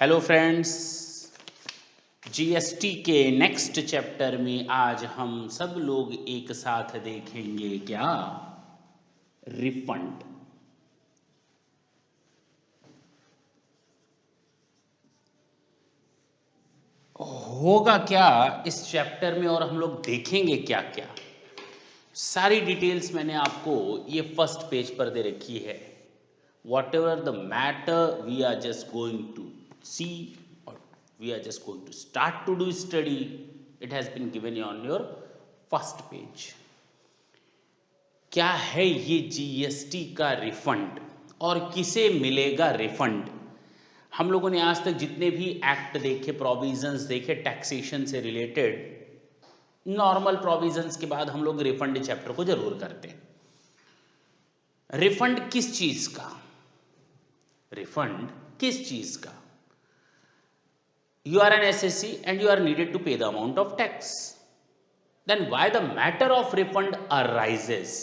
Hello friends, GST के next chapter में आज हम सब लोग एक साथ देखेंगे क्या? रिफंड। होगा क्या इस चैप्टर में और हम लोग देखेंगे क्या क्या? सारी डिटेल्स मैंने आपको ये फर्स्ट पेज पर दे रखी है। Whatever the matter we are just going to see or we are just going to start to do study, it has been given on your first page. क्या है ये जीएसटी का रिफंड और किसे मिलेगा रिफंड? हम लोगों ने आज तक जितने भी एक्ट देखे, प्रोविजंस देखे टैक्सेशन से रिलेटेड, नॉर्मल प्रोविजंस के बाद हम लोग रिफंड चैप्टर को जरूर करते हैं। रिफंड किस चीज का? रिफंड किस चीज का? You are an SSC and you are needed to pay the amount of tax. Then why the matter of refund arises?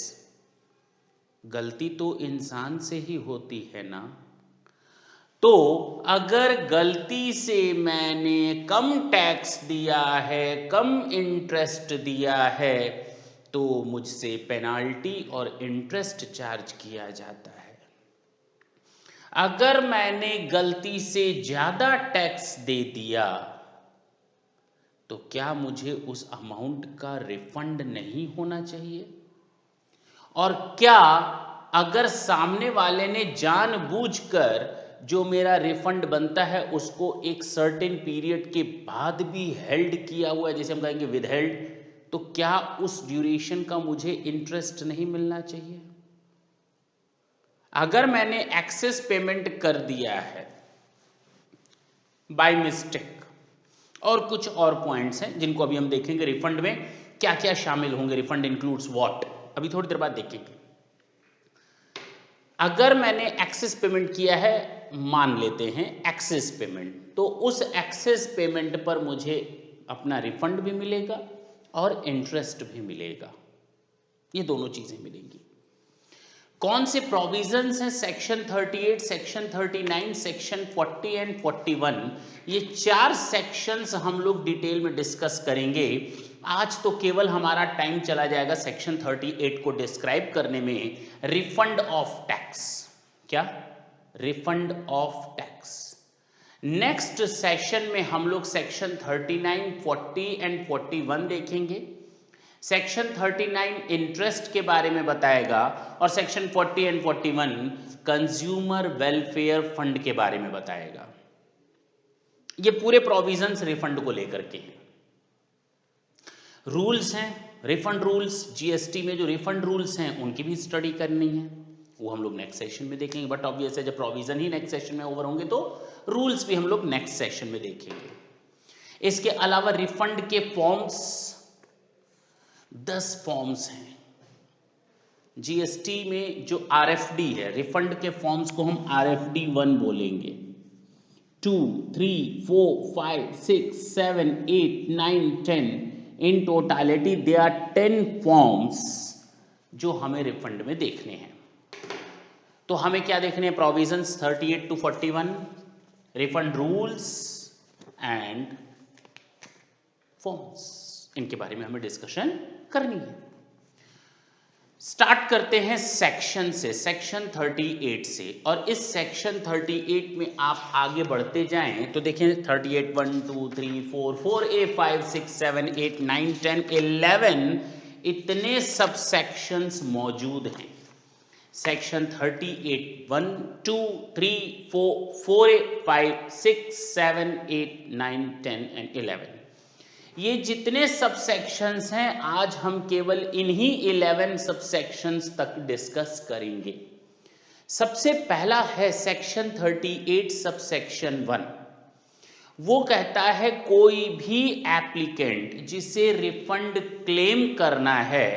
गलती तो इंसान से ही होती है ना। तो अगर गलती से मैंने कम टैक्स दिया है, कम इंटरेस्ट दिया है, तो मुझसे पेनाल्टी और इंटरेस्ट चार्ज किया जाता है। अगर मैंने गलती से ज्यादा टैक्स दे दिया तो क्या मुझे उस अमाउंट का रिफंड नहीं होना चाहिए? और क्या अगर सामने वाले ने जानबूझकर जो मेरा रिफंड बनता है उसको एक सर्टेन पीरियड के बाद भी हेल्ड किया हुआ है, जैसे हम कहेंगे विदहेल्ड, तो क्या उस ड्यूरेशन का मुझे इंटरेस्ट नहीं मिलना चाहिए? अगर मैंने एक्सेस पेमेंट कर दिया है बाय मिस्टेक, और कुछ और पॉइंट्स हैं जिनको अभी हम देखेंगे रिफंड में क्या क्या शामिल होंगे, रिफंड इंक्लूड्स व्हाट, अभी थोड़ी देर बाद देखेंगे। अगर मैंने एक्सेस पेमेंट किया है, मान लेते हैं एक्सेस पेमेंट, तो उस एक्सेस पेमेंट पर मुझे अपना रिफंड भी मिलेगा और इंटरेस्ट भी मिलेगा। ये दोनों चीजें मिलेंगी। कौन से प्रोविजंस हैं? Section 38, section 39, section 40 and 41। ये चार सेक्शंस हम लोग डिटेल में डिस्कस करेंगे। आज तो केवल हमारा टाइम चला जाएगा सेक्शन 38 को डिस्क्राइब करने में, रिफंड ऑफ टैक्स। क्या? Refund of tax. Next session में हम लोग सेक्शन 39, 40 एंड 41 देखेंगे। सेक्शन 39 इंटरेस्ट के बारे में बताएगा और section 40 and 41 consumer welfare fund के बारे में बताएगा। ये पूरे प्रोविजंस रिफंड को लेकर के हैं। रूल्स हैं, रिफंड रूल्स। जीएसटी में जो रिफंड रूल्स हैं उनकी भी स्टडी करनी है, वो हम लोग नेक्स्ट सेशन में देखेंगे। बट ऑब्वियस है जब प्रोविजन ही नेक्स्ट सेशन में ओवर होंगे तो रूल्स भी हम लोग नेक्स्ट सेशन में देखेंगे। इसके अलावा रिफंड के फॉर्म्स 10 फॉर्म्स हैं। जीएसटी में जो आरएफडी है, रिफंड के फॉर्म्स को हम आरएफडी 1 बोलेंगे। 2, 3, 4, 5, 6, 7, 8, 9, 10 in totality they are 10 forms जो हमें रिफंड में देखने हैं। तो हमें क्या देखने हैं? Provisions 38 to 41, refund rules and forms, इनके बारे में हमें डिस्कशन करनी है। स्टार्ट करते हैं सेक्शन से, सेक्शन 38 से। और इस सेक्शन 38 में आप आगे बढ़ते जाएं तो देखें 38 1 2 3 4 4A 5 6 7 8 9 10 11 इतने सब सेक्शंस मौजूद हैं। सेक्शन 38 1 2 3 4 4A 5 6 7 8 9 10 एंड 11, ये जितने सबसेक्शंस हैं आज हम केवल इन्हीं 11 सबसेक्शंस तक डिस्कस करेंगे। सबसे पहला है सेक्शन 38 सबसेक्शन 1। वो कहता है कोई भी एप्लीकेंट जिसे रिफंड क्लेम करना है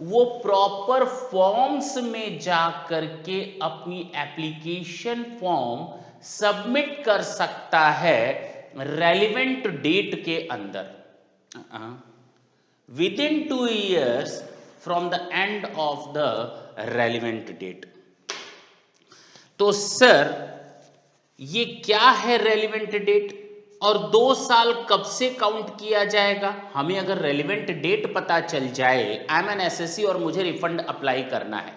वो प्रॉपर फॉर्म्स में जा करके अपनी एप्लीकेशन फॉर्म सबमिट कर सकता है रेलिवेंट डेट के अंदर, within 2 years from the end of the relevant date। तो सर ये क्या है रेलिवेंट डेट, और 2 साल कब से काउंट किया जाएगा। हमें अगर रेलिवेंट डेट पता चल जाए, आई एम एन एसएससी और मुझे रिफंड अप्लाई करना है,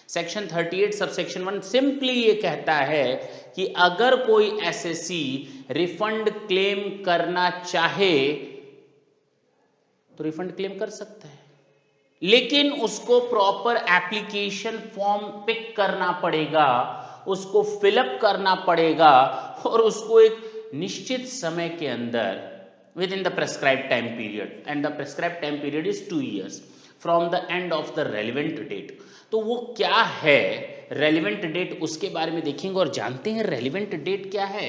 सेक्शन 38 सबसेक्शन 1 सिंपली ये कहता है कि अगर कोई एसएससी रिफंड क्लेम करना चाहे तो रिफंड क्लेम कर सकता है, लेकिन उसको प्रॉपर एप्लीकेशन फॉर्म पिक करना पड़ेगा, उसको फिलअप करना पड़ेगा, और उसको एक निश्चित समय के अंदर within the prescribe time period, and the prescribe time period is 2 years from the end of the relevant date. तो वो क्या है रेलिवेंट डेट, उसके बारे में देखेंगे और जानते हैं रेलिवेंट डेट क्या है।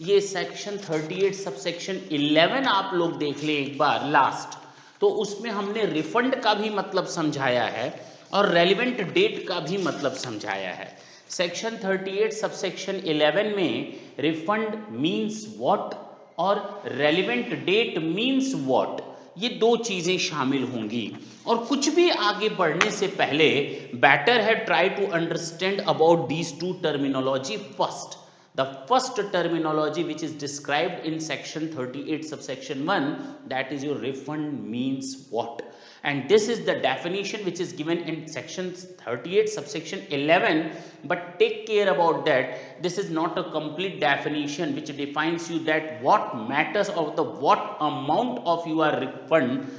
ये सेक्शन 38 सबसेक्शन 11 आप लोग देख लें एक बार लास्ट, तो उसमें हमने रिफंड का भी मतलब समझाया है और रेलिवेंट डेट का भी मतलब समझाया है। सेक्शन 38 सबसेक्शन 11 में रिफंड मींस व्हाट और रेलिवेंट डेट मींस व्हाट, ये दो चीजें शामिल होंगी। और कुछ भी आगे बढ़ने से पहले बेटर है try to understand about these two terminology first. The first terminology which is described in section 38 subsection 1, that is your refund means what, and this is the definition which is given in section 38 subsection 11, but take care about that, this is not a complete definition which defines you that what matters of the what amount of your refund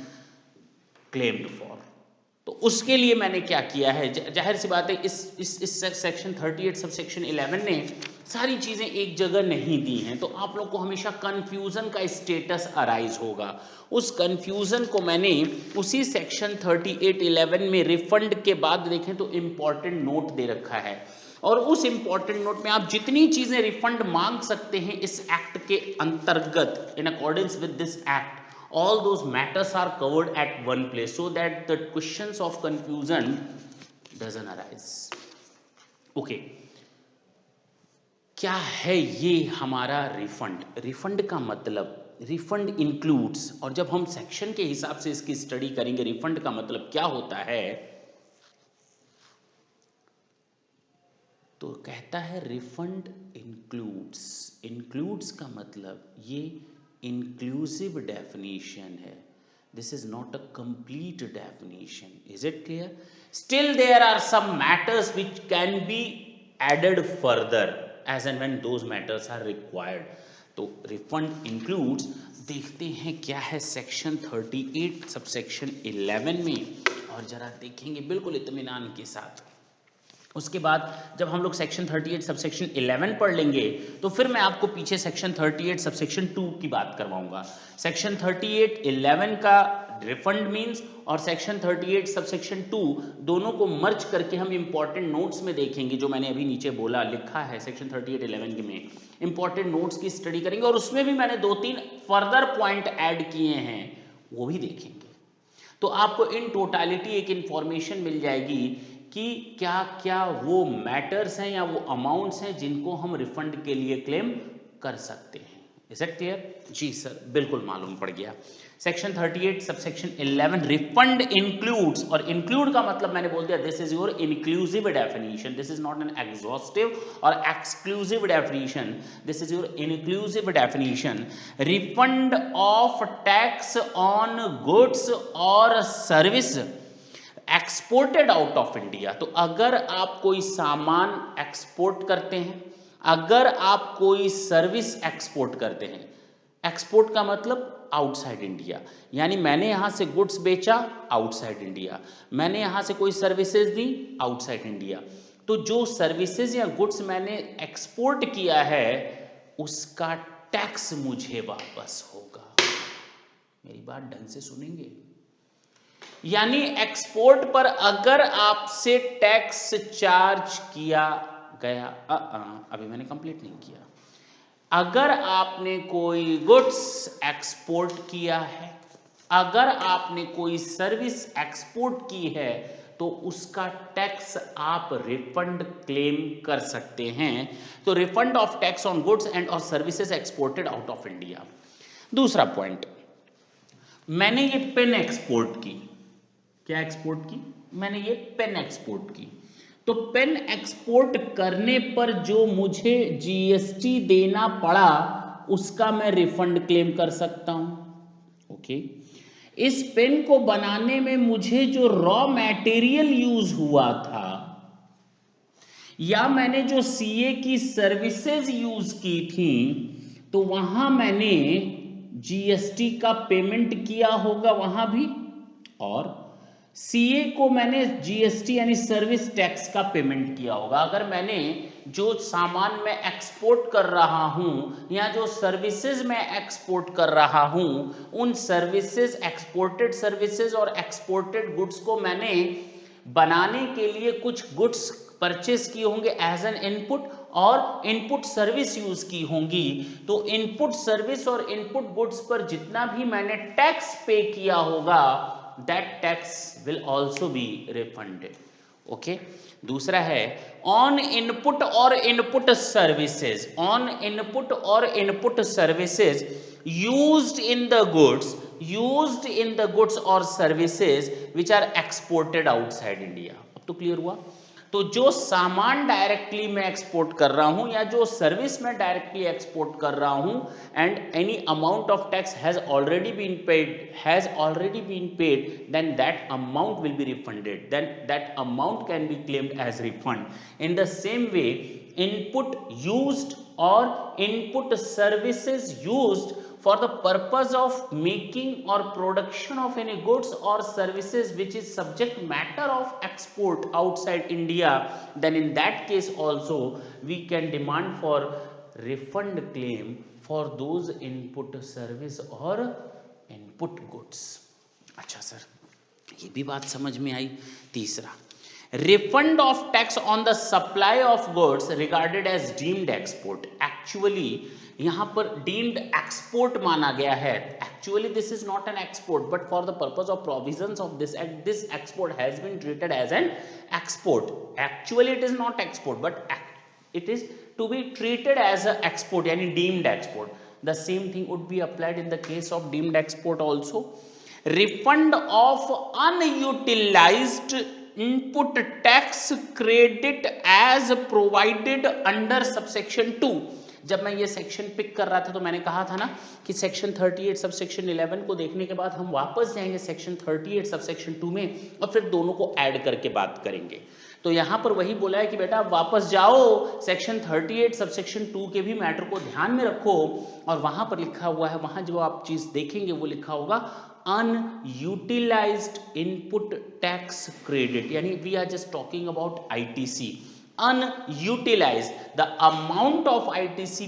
claimed for। तो उसके लिए मैंने क्या किया है, जाहिर सी बात है इस सेक्शन 38 सब सेक्शन 11 ने सारी चीज़ें एक जगह नहीं दी हैं, तो आप लोग को हमेशा कन्फ्यूज़न का स्टेटस अराइज होगा। उस कन्फ्यूज़न को मैंने उसी सेक्शन 38(11) में रिफंड के बाद देखें तो इम्पॉर्टेंट नोट दे रखा है, और उस इम्पॉर्टेंट नोट में आप जितनी चीज़ें रिफंड मांग सकते हैं इस एक्ट के अंतर्गत, in accordance with this act, all those matters are covered at one place so that the questions of confusion doesn't arise। okay, क्या है ये हमारा रिफंड। रिफंड का मतलब रिफंड इंक्लूड्स, और जब हम सेक्शन के हिसाब से इसकी स्टडी करेंगे रिफंड का मतलब क्या होता है, तो कहता है रिफंड इंक्लूड्स। इंक्लूड्स का मतलब ये inclusive definition है, this is not a complete definition, is it clear? Still there are some matters which can be added further as and when those matters are required। तो refund includes देखते हैं क्या है section 38 subsection 11 में, और जरा देखेंगे बिल्कुल इत्मीनान के साथ। उसके बाद जब हम लोग सेक्शन 38 सबसेक्शन 11 पढ़ लेंगे तो फिर मैं आपको पीछे सेक्शन 38 सबसेक्शन 2 की बात करवाऊंगा। सेक्शन 38(11) का रिफंड मींस और सेक्शन 38 सबसेक्शन 2 दोनों को मर्ज करके हम इंपॉर्टेंट नोट्स में देखेंगे, जो मैंने अभी नीचे बोला लिखा है सेक्शन 38(11) में इंपॉर्टेंट नोट्स की स्टडी करेंगे, और उसमें भी मैंने 2-3 फर्दर पॉइंट ऐड किए हैं वो भी देखेंगे। तो आपको इन टोटालिटी एक इंफॉर्मेशन मिल जाएगी कि क्या क्या वो मैटर्स हैं या वो अमाउंट्स हैं जिनको हम रिफंड के लिए क्लेम कर सकते हैं। Is it clear? जी सर, बिल्कुल मालूम पड़ गया। सेक्शन 38 सबसेक्शन 11 रिफंड इंक्लूड्स, और इंक्लूड का मतलब मैंने बोल दिया this is your inclusive definition, this is not an exhaustive और exclusive definition, this is your inclusive definition. Refund of tax on goods और service exported out of India. तो अगर आप कोई सामान एक्सपोर्ट करते हैं, अगर आप कोई सर्विस एक्सपोर्ट करते हैं, एक्सपोर्ट का मतलब आउटसाइड इंडिया, यानी मैंने यहां से गुड्स बेचा आउटसाइड इंडिया, मैंने यहां से कोई सर्विसेज दी आउटसाइड इंडिया, तो जो सर्विसेज या गुड्स मैंने एक्सपोर्ट किया है उसका टैक्स मुझे वापस होगा। मेरी बात ढंग से सुनेंगे? यानी एक्सपोर्ट पर अगर आपसे टैक्स चार्ज किया गया, अभी मैंने कंप्लीट नहीं किया, अगर आपने कोई गुड्स एक्सपोर्ट किया है, अगर आपने कोई सर्विस एक्सपोर्ट की है, तो उसका टैक्स आप रिफंड क्लेम कर सकते हैं। तो refund of tax on goods and और services exported out of India. दूसरा पॉइंट, मैंने ये पेन एक्सपोर्ट की, क्या एक्सपोर्ट की? मैंने ये पेन एक्सपोर्ट की, तो पेन एक्सपोर्ट करने पर जो मुझे जीएसटी देना पड़ा उसका मैं रिफंड क्लेम कर सकता हूं। ओके, इस पेन को बनाने में मुझे जो रॉ मटेरियल यूज हुआ था या मैंने जो सीए की सर्विसेज यूज की थी तो वहां मैंने जीएसटी का पेमेंट किया होगा वहां भी, और सीए को मैंने जीएसटी यानी सर्विस टैक्स का पेमेंट किया होगा। अगर मैंने जो सामान मैं एक्सपोर्ट कर रहा हूं या जो सर्विसेज मैं एक्सपोर्ट कर रहा हूं उन सर्विसेज, एक्सपोर्टेड सर्विसेज और एक्सपोर्टेड गुड्स को मैंने बनाने के लिए कुछ गुड्स परचेस किए होंगे एज एन इनपुट और इनपुट सर्विस यूज की होंगी, तो इनपुट सर्विस और इनपुट गुड्स पर जितना भी मैंने टैक्स पे किया होगा that tax will also be refunded। Okay, दूसरा है ऑन इनपुट और इनपुट सर्विसेज, ऑन इनपुट और input services used in the goods और services which are exported outside India. अब तो क्लियर हुआ। तो जो सामान डायरेक्टली मैं एक्सपोर्ट कर रहा हूं या जो सर्विस मैं डायरेक्टली एक्सपोर्ट कर रहा हूं and any amount of tax has already been paid then that amount will be refunded, then that amount can be claimed as refund. In the same way input used और input services used for the purpose of making or production of any goods or services which is subject matter of export outside India, then in that case also we can demand for refund claim for those input service or input goods। अच्छा sir, ये भी बात समझ में आई। तीसरा, refund of tax on the supply of goods regarded as deemed export। Actually यहां पर deemed export माना गया है। Actually this is not an export but for the purpose of provisions of this act this export has been treated as an export. Actually it is not export but it is to be treated as a export यानी deemed export. The same thing would be applied in the case of deemed export also. Refund of unutilised input tax credit as provided under subsection 2। जब मैं ये section pick कर रहा था तो मैंने कहा था ना कि सेक्शन 38 सब सेक्शन 11 को देखने के बाद हम वापस जाएंगे सेक्शन 38 सब सेक्शन 2 में और फिर दोनों को ऐड करके बात करेंगे। तो यहां पर वही बोला है कि बेटा आप वापस जाओ सेक्शन 38 सब सेक्शन 2 के भी मैटर को ध्यान में रखो, और वहां पर लिखा हुआ है, वहां जो आप चीज देखेंगे वो लिखा होगा unutilized input tax credit, यानी we are just talking about ITC। unutilized, the amount of ITC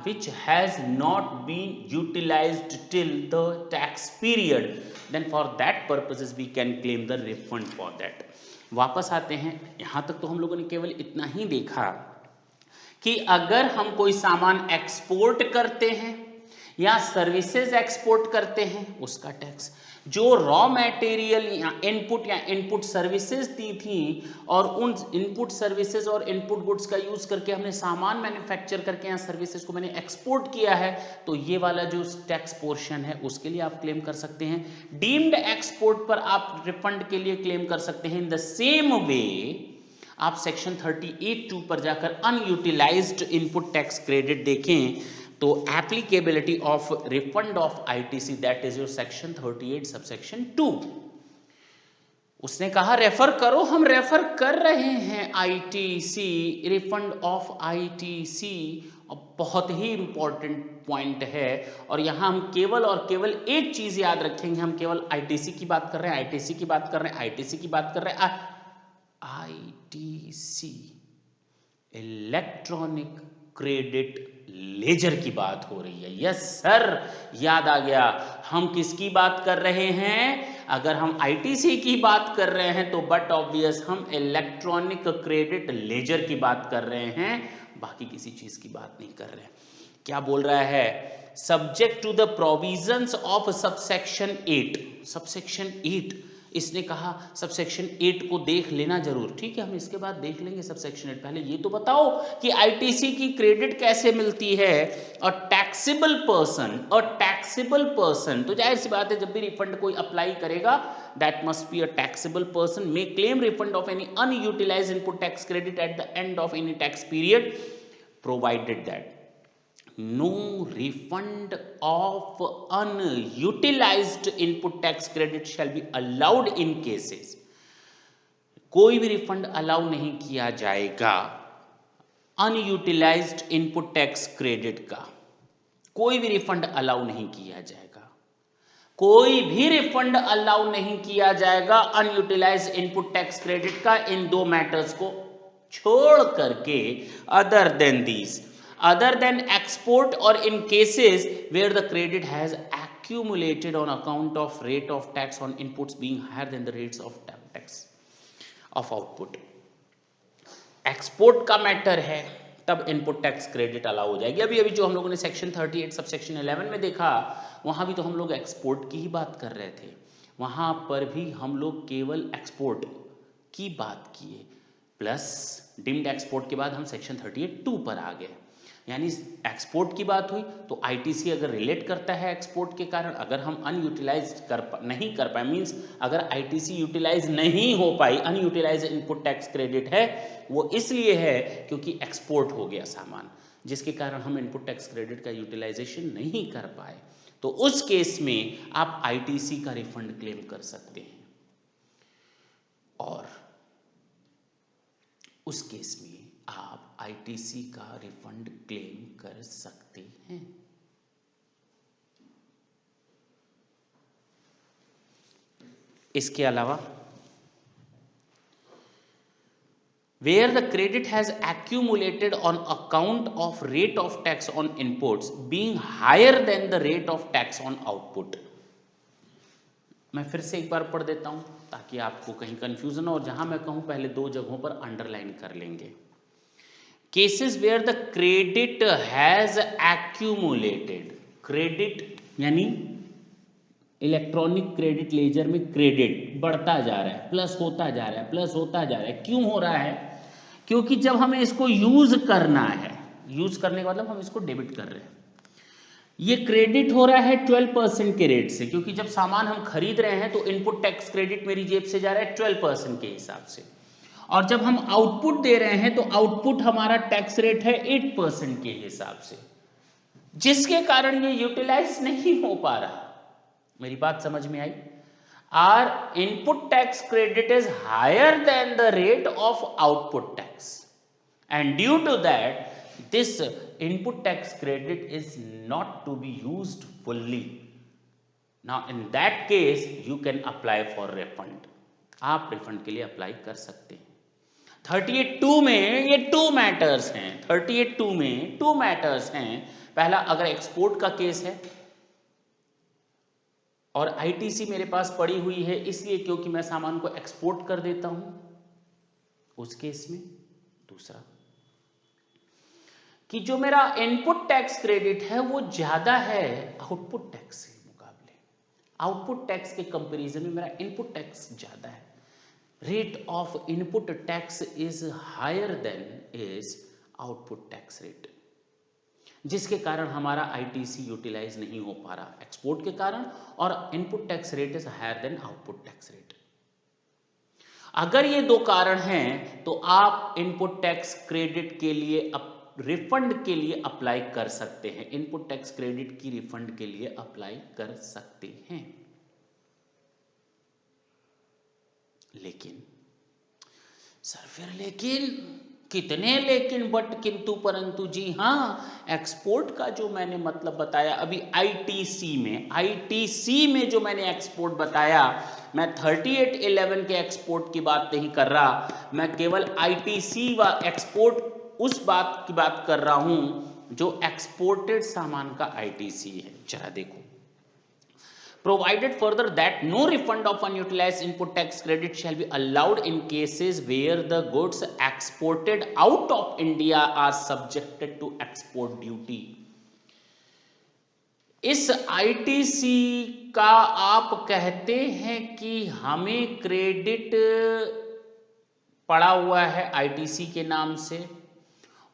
which has not been utilized till the tax period, then for that purposes we can claim the refund for that। वापस आते हैं, यहां तक तो हम लोगों ने केवल इतना ही देखा कि अगर हम कोई सामान एक्सपोर्ट करते हैं या सर्विसेज एक्सपोर्ट करते हैं उसका टैक्स, जो रॉ मटेरियल या इनपुट सर्विसेज दी थी और उन इनपुट सर्विसेज और इनपुट गुड्स का यूज करके हमने सामान मैन्युफैक्चर करके या सर्विसेज को मैंने एक्सपोर्ट किया है, तो ये वाला जो टैक्स पोर्शन है उसके लिए आप क्लेम कर सकते हैं। डीम्ड एक्सपोर्ट पर आप रिफंड के लिए क्लेम कर सकते हैं। इन द सेम वे आप सेक्शन 38(2) पर जाकर अनयूटिलाइज्ड इनपुट टैक्स क्रेडिट देखें तो applicability of refund of ITC, that is your section 38 subsection 2। उसने कहा रेफर करो, हम रेफर कर रहे हैं आईटीसी, रिफंड ऑफ आईटीसी। बहुत ही इंपॉर्टेंट पॉइंट है और यहां हम केवल और केवल एक चीज याद रखेंगे, हम केवल आईटीसी की बात कर रहे हैं, आईटीसी की बात कर रहे हैं, आईटीसी की बात कर रहे हैं। आईटीसी इलेक्ट्रॉनिक क्रेडिट लेजर की बात हो रही है। यस सर, याद आ गया। हम किसकी बात कर रहे हैं? अगर हम आईटीसी की बात कर रहे हैं तो बट ऑब्वियस हम इलेक्ट्रॉनिक क्रेडिट लेजर की बात कर रहे हैं, बाकी किसी चीज की बात नहीं कर रहे हैं। क्या बोल रहा है? Subject to the provisions of subsection 8। Subsection 8 इसने कहा सबसेक्शन 8 को देख लेना जरूर। ठीक है, हम इसके बाद देख लेंगे सबसेक्शन 8। पहले ये तो बताओ कि आईटीसी की क्रेडिट कैसे मिलती है। और टैक्सेबल पर्सन, तो जाहिर सी बात है जब भी रिफंड कोई अप्लाई करेगा, that must be a taxable person, may claim refund of any unutilised input tax credit at the end of any tax period, provided that no refund of unutilized input tax credit shall be allowed in cases, कोई भी refund allow नहीं किया जाएगा unutilised input tax credit का, कोई भी refund allow नहीं किया जाएगा, कोई भी रिफंड अलाउ नहीं किया जाएगा अनयूटिलाइज्ड इनपुट टैक्स क्रेडिट का इन दो मैटर्स को छोड़ करके, other than export or in cases where the credit has accumulated on account of rate of tax on inputs being higher than the rates of tax of output। Export का matter है तब input tax credit allow हो जाएगी। अभी जो हम लोगों ने सेक्शन 38 सब सेक्शन 11 में देखा, वहां भी तो हम लोग एक्सपोर्ट की ही बात कर रहे थे, वहां पर भी हम लोग केवल एक्सपोर्ट की बात किए, प्लस डिम्ड एक्सपोर्ट के बाद हम सेक्शन 38(2) पर आ गए। यानी एक्सपोर्ट की बात हुई तो आईटीसी अगर रिलेट करता है एक्सपोर्ट के कारण, अगर हम अनयूटिलाइज नहीं कर पाए, मींस अगर आईटीसी यूटिलाइज नहीं हो पाई, अनयूटिलाइज इनपुट टैक्स क्रेडिट है, वो इसलिए है क्योंकि एक्सपोर्ट हो गया सामान, जिसके कारण हम इनपुट टैक्स क्रेडिट का यूटिलाइजेशन नहीं कर पाए, तो उस केस में आप आईटीसी का रिफंड क्लेम कर सकते हैं। और उस केस में आप आईटीसी का रिफंड क्लेम कर सकते हैं। इसके अलावा where the credit has accumulated on account of rate of tax on inputs being higher than the rate of tax on output। मैं फिर से एक बार पढ़ देता हूं ताकि आपको कहीं कंफ्यूजन हो, और जहां मैं कहूं पहले दो जगहों पर अंडरलाइन कर लेंगे। Cases where the credit has accumulated, credit यानी इलेक्ट्रॉनिक क्रेडिट लेजर में क्रेडिट बढ़ता जा रहा है, प्लस होता जा रहा है, प्लस होता जा रहा है। क्यों हो रहा है? क्योंकि जब हमें इसको यूज करना है, यूज करने का मतलब हम इसको डेबिट कर रहे हैं, ये क्रेडिट हो रहा है 12% के रेट से, क्योंकि जब सामान हम खरीद रहे हैं तो इनपुट टैक्स क्रेडिट मेरी जेब से जा रहा है 12% के हिसाब से, और जब हम आउटपुट दे रहे हैं तो आउटपुट हमारा टैक्स रेट है 8% के हिसाब से, जिसके कारण ये यूटिलाइज नहीं हो पा रहा। मेरी बात समझ में आई? Our input tax credit is higher than the rate of output tax, and due to that this input tax credit is not to be used fully. Now in that case you can apply for refund, आप refund के लिए apply कर सकते हैं। 38(2) में ये 2 matters हैं, 38(2) में 2 मैटर्स हैं। पहला, अगर एक्सपोर्ट का केस है और आईटीसी मेरे पास पड़ी हुई है इसलिए क्योंकि मैं सामान को एक्सपोर्ट कर देता हूं, उस केस में। दूसरा कि जो मेरा इनपुट टैक्स क्रेडिट है वो ज्यादा है आउटपुट टैक्स के मुकाबले, आउटपुट टैक्स के कंपैरिजन में मेरा इनपुट टैक्स ज्यादा है, rate of input tax is higher than is output tax rate, जिसके कारण हमारा आईटीसी यूटिलाइज नहीं हो पा रहा एक्सपोर्ट के कारण, और input tax rate is higher than output tax rate. अगर ये 2 कारण हैं तो आप इनपुट टैक्स क्रेडिट के लिए रिफंड के लिए अप्लाई कर सकते हैं, इनपुट टैक्स क्रेडिट की रिफंड के लिए अप्लाई कर सकते हैं। लेकिन सर फिर लेकिन कितने लेकिन, बट, किंतु, परंतु? जी हाँ, एक्सपोर्ट का जो मैंने मतलब बताया अभी आईटीसी में जो मैंने एक्सपोर्ट बताया, मैं 38(11) के एक्सपोर्ट की बात नहीं कर रहा, मैं केवल आईटीसी व एक्सपोर्ट उस बात की बात कर रहा हूं जो एक्सपोर्टेड सामान का आईटीसी है। जरा देखो, provided further that no refund of unutilized input tax credit shall be allowed in cases where the goods exported out of India are subjected to export duty। इस आईटीसी का आप कहते हैं कि हमें क्रेडिट पड़ा हुआ है आईटीसी के नाम से,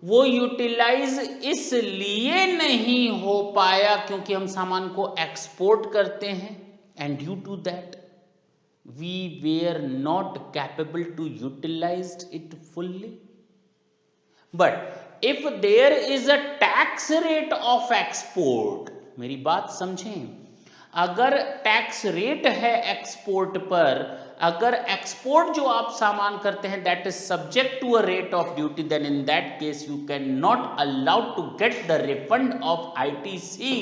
वो यूटिलाइज इसलिए नहीं हो पाया क्योंकि हम सामान को एक्सपोर्ट करते हैं, and due to that we were not capable to utilise it fully. But if there is a tax rate of export, मेरी बात समझें, अगर टैक्स रेट है एक्सपोर्ट पर, अगर एक्सपोर्ट जो आप सामान करते हैं that is subject to a rate of duty, then in that case you can not allowed to get the refund of ITC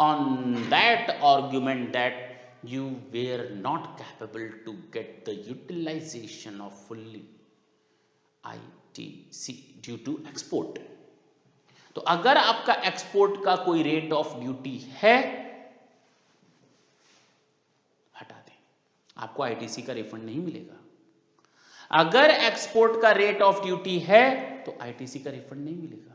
on that argument that you were not capable to get the utilization of fully ITC due to export। तो अगर आपका export का कोई rate of duty है, हटा दें, आपको ITC का रिफंड नहीं मिलेगा। अगर एक्सपोर्ट का रेट ऑफ ड्यूटी है तो आईटीसी का रिफंड नहीं मिलेगा।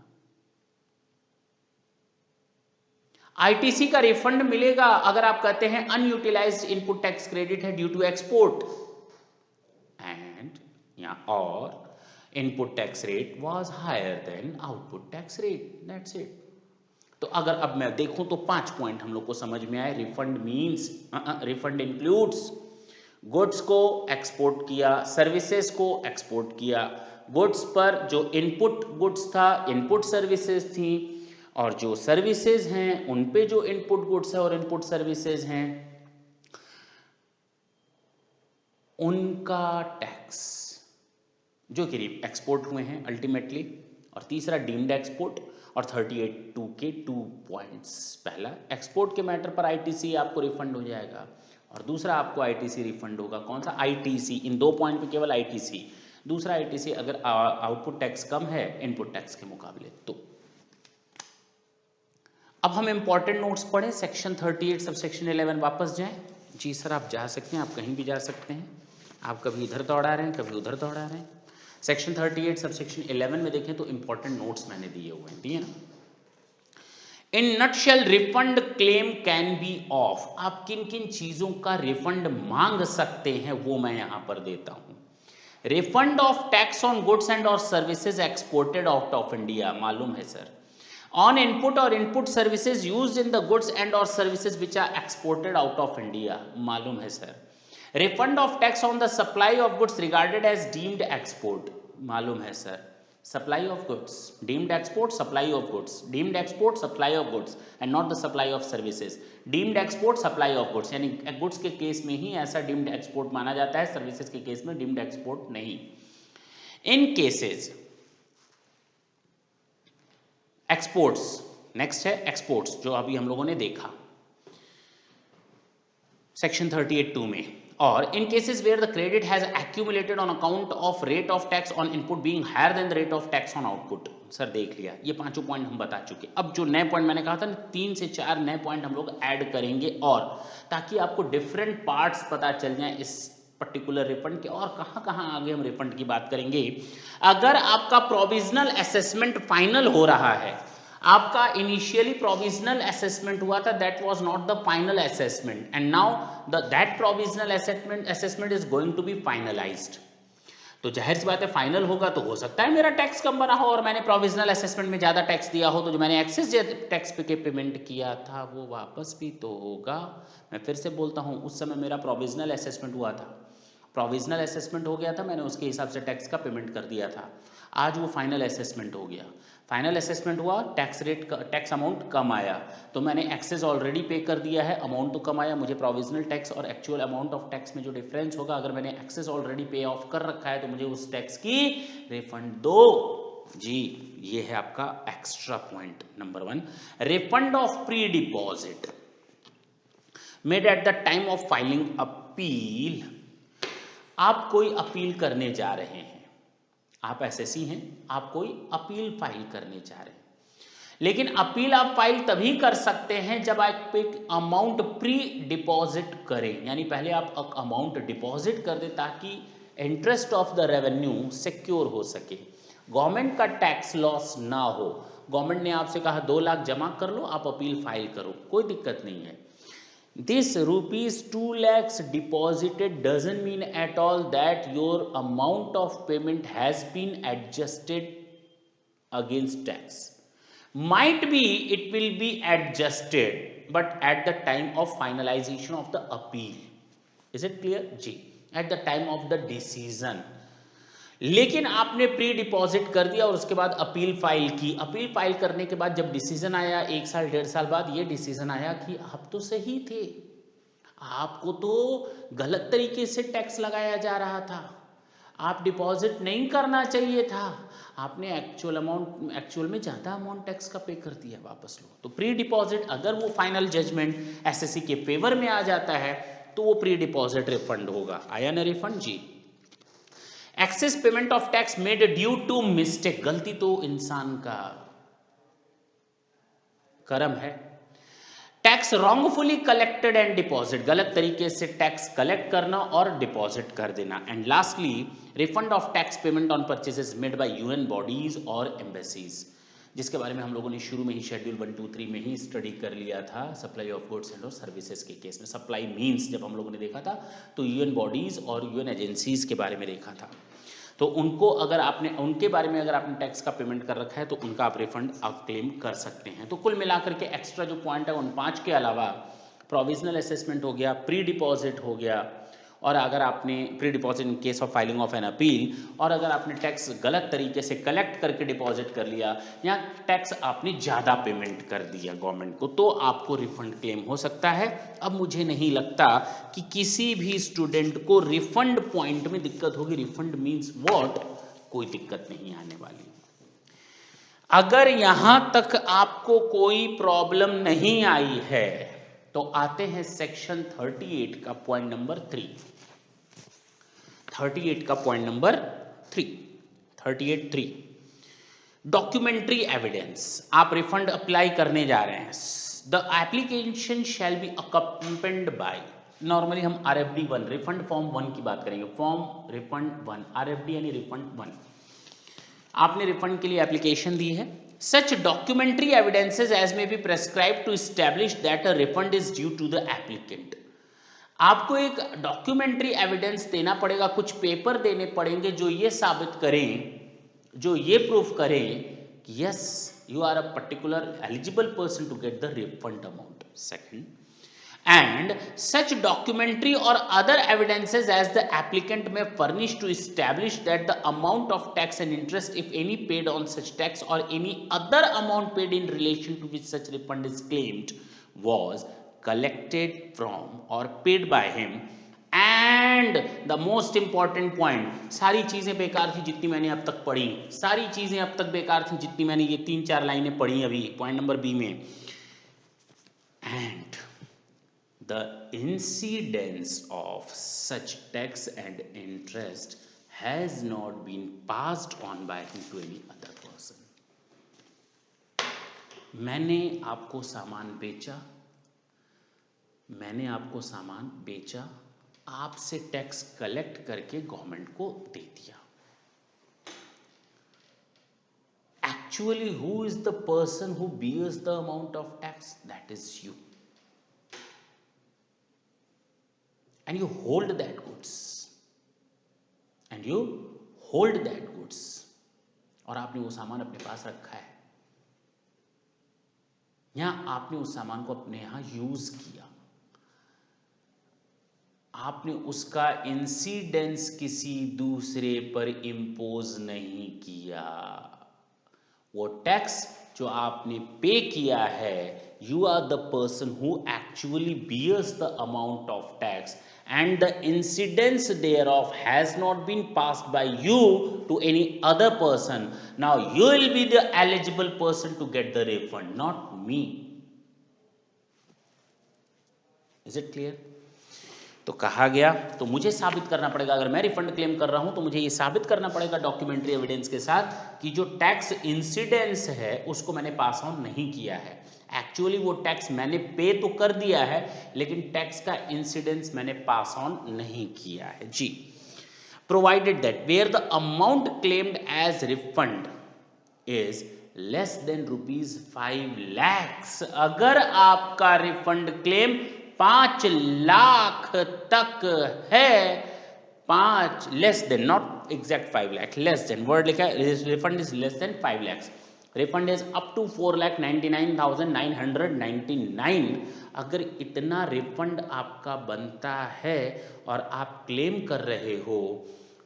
आईटीसी का रिफंड मिलेगा अगर आप कहते हैं अनयूटिलाइज्ड इनपुट टैक्स क्रेडिट है ड्यू टू एक्सपोर्ट एंड या और input tax rate was higher than output tax rate, that's it. तो अगर अब मैं देखूं तो 5 पॉइंट हम लोग को समझ में आए। Refund means, refund includes goods को एक्सपोर्ट किया, सर्विसेज को एक्सपोर्ट किया, गुड्स पर जो इनपुट गुड्स था, इनपुट सर्विसेज थी, और जो सर्विसेज हैं उन पे जो इनपुट गुड्स है और इनपुट सर्विसेज हैं उनका टैक्स जो कि एक्सपोर्ट हुए हैं अल्टीमेटली। और तीसरा डीम्ड एक्सपोर्ट, और 38(2) के 2 पॉइंट्स। पहला, एक्सपोर्ट के मैटर पर आईटीसी आपको रिफंड हो जाएगा, और दूसरा आपको आईटीसी रिफंड होगा। कौन सा? आईटीसी। इन 2 पॉइंट पे केवल आईटीसी। दूसरा आईटीसी अगर आउटपुट टैक्स कम है इनपुट टैक्स के मुकाबले। तो अब हम इंपॉर्टेंट नोट्स पढ़ें। सेक्शन 38 सब सेक्शन 11 वापस जाएं। जी सर, आप जा सकते हैं, आप कहीं भी जा सकते हैं, आप कभी इधर दौड़ा रहे हैं कभी उधर दौड़ा रहे हैं। सेक्शन 38 सब सेक्शन 11 में देखें तो इंपॉर्टेंट नोट्स मैंने दिए हुए हैं, दिए ना। In nutshell refund claim can be of, आप किन किन चीजों का रिफंड मांग सकते हैं वो मैं यहां पर देता हूं। Refund of tax on goods and और services exported out of India, मालूम है sir. On input or input services used in the goods and or services which are exported out of India, मालूम है sir. Refund of tax on the supply of goods regarded as deemed export, मालूम है sir. Supply of goods, deemed export, supply of goods, deemed export, supply of goods and not the supply of services। Deemed export, supply of goods, यानी goods के case में ही ऐसा deemed export माना जाता है, services के केस में deemed export नहीं। In cases एक्सपोर्ट्स, नेक्स्ट है एक्सपोर्ट्स जो अभी हम लोगों ने देखा सेक्शन 38(2) में। और in cases where the credit has accumulated on account of rate of tax on input being higher than the rate of tax on output. Sir देख लिया, ये 5 पॉइंट हम बता चुके। अब जो नए पॉइंट मैंने कहा था ना, 3 से 4 नए पॉइंट हम लोग ऐड करेंगे, और ताकि आपको डिफरेंट पार्ट्स पता चल जाए इस पर्टिकुलर रिफंड के, और कहाँ कहाँ आगे हम रिफंड की बात करेंगे। अगर आपका प्रोविजनल असेसमेंट फाइनल हो रहा है, आपका इनिशियली प्रोविजनल असेसमेंट हुआ था, that was not the final assessment, and now that provisional assessment is going to be finalised. तो जाहिर सी बात है फाइनल होगा तो हो सकता है मेरा टैक्स कम बना हो और मैंने प्रोविजनल असेसमेंट में ज़्यादा टैक्स दिया हो, तो जो मैंने एक्सेस टैक्स पे पेमेंट किया था वो वापस भी तो होगा। मैं फिर से बोलता हूँ, उस समय मेरा प्रोविजनल असेसमेंट हुआ था, प्रोविजनल असेसमेंट हो गया था, मैंने उसके हिसाब से टैक्स का पेमेंट कर दिया था। आज वो फाइनल असेसमेंट हो गया, फाइनल असेसमेंट हुआ, टैक्स रेट टैक्स अमाउंट कम आया, तो मैंने एक्सेस ऑलरेडी पे कर दिया है, अमाउंट तो कम आया, मुझे प्रोविजनल टैक्स और एक्चुअल अमाउंट ऑफ टैक्स में जो डिफरेंस होगा, अगर मैंने एक्सेस ऑलरेडी पे ऑफ कर रखा है तो मुझे उस टैक्स की रिफंड दो जी। ये है आपका extra point number 1। Refund of pre deposit made at the time of filing appeal. आप कोई अपील करने जा रहे हैं, आप एसएससी हैं, आप कोई अपील फाइल करने जा रहे हैं, लेकिन अपील आप फाइल तभी कर सकते हैं जब आप एक अमाउंट प्री डिपॉजिट करें, यानी पहले आप अमाउंट डिपॉजिट कर दें ताकि interest of the revenue secure हो सके। गवर्नमेंट का टैक्स लॉस ना हो, गवर्नमेंट ने आपसे कहा 2 लाख जमा कर लो, आप अपील फाइल करो, कोई दिक्कत नहीं है। This rupees 2 lakhs deposited doesn't mean at all that your amount of payment has been adjusted against tax. Might be it will be adjusted, but at the time of finalization of the appeal. Is it clear? Ji, at the time of the decision. लेकिन आपने pre deposit कर दिया और उसके बाद appeal file की। Appeal file करने के बाद जब डिसीजन आया 1 साल 1.5 साल बाद, ये डिसीजन आया कि आप तो सही थे, आपको तो गलत तरीके से टैक्स लगाया जा रहा था, आप डिपॉजिट नहीं करना चाहिए था, आपने एक्चुअल में ज़्यादा अमाउंट टैक्स का पे कर दिया, वापस लो। तो प्री डिपॉजिट अगर वो फाइनल जजमेंट एसएससी के फेवर में आ जाता है तो वो प्री डिपॉजिट रिफंड होगा। आया ना रिफंड जी। Excess payment of tax made due to mistake, गलती तो इंसान का कर्म है। Tax wrongfully collected and deposit, गलत तरीके से टैक्स कलेक्ट करना और डिपॉजिट कर देना। And lastly refund of tax payment on purchases made by UN bodies और एम्बेसीज, जिसके बारे में हम लोगों ने शुरू में ही शेड्यूल 1, 2, 3 में ही स्टडी कर लिया था supply of goods and services के केस में। सप्लाई मीन्स जब हम लोगों ने देखा था तो यूएन बॉडीज और यूएन एजेंसीज के बारे में देखा था। तो उनको अगर आपने उनके बारे में अगर आपने टैक्स का पेमेंट कर रखा है तो उनका आप रिफंड आप क्लेम कर सकते हैं। तो कुल मिलाकर के एक्स्ट्रा जो पॉइंट है उन 5 के अलावा प्रोविजनल असेसमेंट हो गया, प्री डिपॉजिट हो गया, और अगर आपने pre deposit in case of filing of an appeal, और अगर आपने टैक्स गलत तरीके से कलेक्ट करके डिपॉजिट कर लिया या टैक्स आपने ज़्यादा पेमेंट कर दिया गवर्नमेंट को, तो आपको रिफंड क्लेम हो सकता है। अब मुझे नहीं लगता कि किसी भी स्टूडेंट को रिफंड पॉइंट में दिक्कत होगी। रिफंड मीन्स व्हाट, कोई दिक्कत नहीं आने वाली। अगर यहां तक आपको कोई प्रॉब्लम नहीं आई है तो आते हैं सेक्शन 38 का पॉइंट नंबर 3। 38 का पॉइंट नंबर 3, 38.3 डॉक्यूमेंट्री एविडेंस। आप रिफंड अप्लाई करने जा रहे हैं। The application shall be accompanied by, normally हम RFD 1 रिफंड फॉर्म 1 की बात करेंगे, फॉर्म रिफंड 1 RFD यानी रिफंड 1। आपने रिफंड के लिए एप्लीकेशन दी है। Such documentary evidences as may be prescribed to establish that a refund is due to the applicant. आपको एक डॉक्यूमेंट्री एविडेंस देना पड़ेगा, कुछ पेपर देने पड़ेंगे जो ये साबित करें, जो ये प्रूफ करें कि yes you are a particular eligible person to get the refund amount. Second, and such documentary or other evidences as the applicant may furnish to establish that the amount of tax and interest, if any, paid on such tax or any other amount paid in relation to which such refund is claimed was collected from or paid by him। And the most important point, सारी चीजें बेकार थी जितनी मैंने अब तक पढ़ी, सारी चीजें अब तक बेकार थी जितनी मैंने ये 3-4 लाइनें पढ़ी अभी पॉइंट नंबर बी में। And the incidence of such tax and interest has not been passed on by him to any other person। मैंने आपको सामान बेचा, मैंने आपको सामान बेचा, आपसे टैक्स कलेक्ट करके गवर्नमेंट को दे दिया। Actually, who is the person who bears the amount of tax? That is you। And you hold that goods, and you hold that goods, और आपने वो सामान अपने पास रखा है या आपने उस सामान को अपने यहां यूज किया, आपने उसका इंसिडेंस किसी दूसरे पर इंपोज नहीं किया। वो टैक्स जो आपने पे किया है, you are the person who actually bears the amount of tax and the incidence thereof has not been passed by you to any other person। Now you will be the eligible person to get the refund, not me। Is it clear? तो कहा गया, तो मुझे साबित करना पड़ेगा, अगर मैं रिफंड क्लेम कर रहा हूं तो मुझे ये साबित करना पड़ेगा डॉक्यूमेंट्री एविडेंस के साथ कि जो टैक्स इंसिडेंस है उसको मैंने पास ऑन नहीं किया है। एक्चुअली वो टैक्स मैंने पे तो कर दिया है लेकिन टैक्स का इंसिडेंस मैंने पास ऑन नहीं किया है जी। provided that where the amount claimed as refund is less than ₹5 lakh, अगर आपका रिफंड क्लेम 5 लाख तक है, 5 less than, not exact 5 lakh, less than word लिखा है, refund is less than 5 lakh, refund is up to 4,99,999, अगर इतना रिफंड आपका बनता है और आप क्लेम कर रहे हो